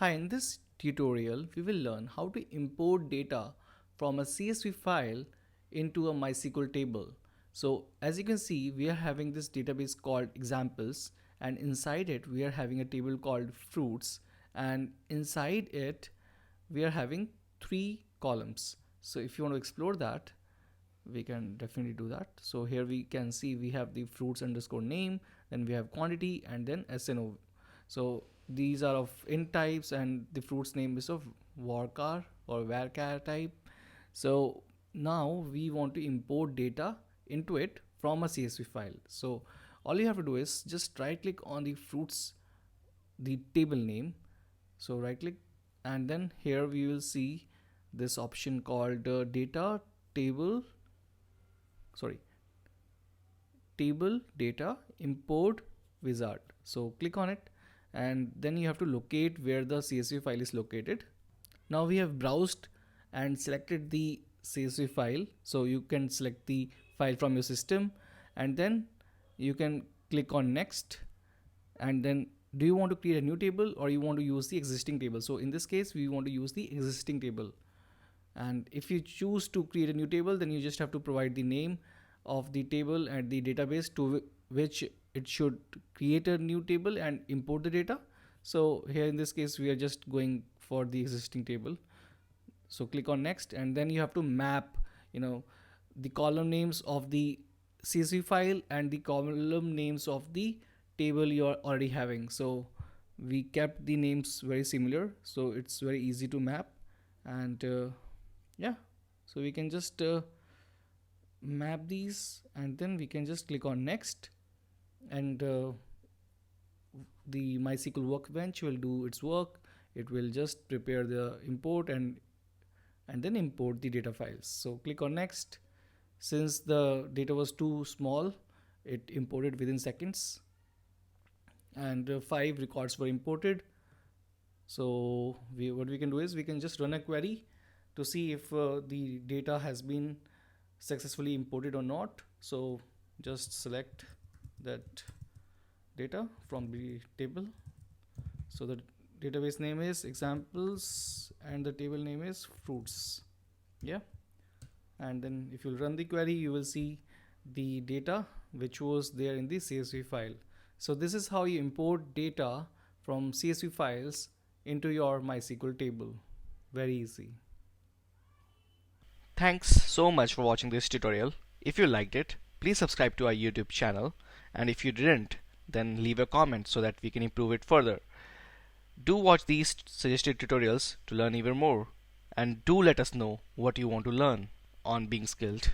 Hi, in this tutorial, we will learn how to import data from a CSV file into a MySQL table. So as you can see, we are having this database called examples, and inside it, we are having a table called fruits, and inside it, we are having 3 columns. So if you want to explore that, we can definitely do that. So here we can see we have the fruits underscore name, then we have quantity, and then SNO. So these are of int types, and the fruits name is of varchar or varchar type. So now we want to import data into it from a CSV file. So all you have to do is just right click on the fruits, the table name. So right click, and then here we will see this option called data table, sorry, table data import wizard. So click on it, and then you have to locate where the CSV file is located. Now we have browsed and selected the CSV file, so you can select the file from your system, and then you can click on next, and then do you want to create a new table or you want to use the existing table? So in this case we want to use the existing table, and if you choose to create a new table, then you just have to provide the name of the table and the database to which it should create a new table and import the data. So here in this case we are just going for the existing table. So click on next, and then you have to map, the column names of the CSV file and the column names of the table you are already having. So we kept the names very similar, so it's very easy to map. And yeah, so we can just map these, and then we can just click on next, and the MySqL Workbench will do its work. It will just prepare the import and then import the data files. So click on next. Since the data was too small, it imported within seconds, and 5 records were imported. So what we can do is we can just run a query to see if the data has been successfully imported or not. So just select that data from the table. So the database name is examples and the table name is fruits. Yeah, and then if you run the query, you will see the data which was there in the CSV file. So this is how you import data from CSV files into your MySQL table. Very easy. Thanks so much for watching this tutorial. If you liked it, please subscribe to our YouTube channel, and if you didn't, then leave a comment so that we can improve it further. Do watch these suggested tutorials to learn even more, and do let us know what you want to learn on Being Skilled.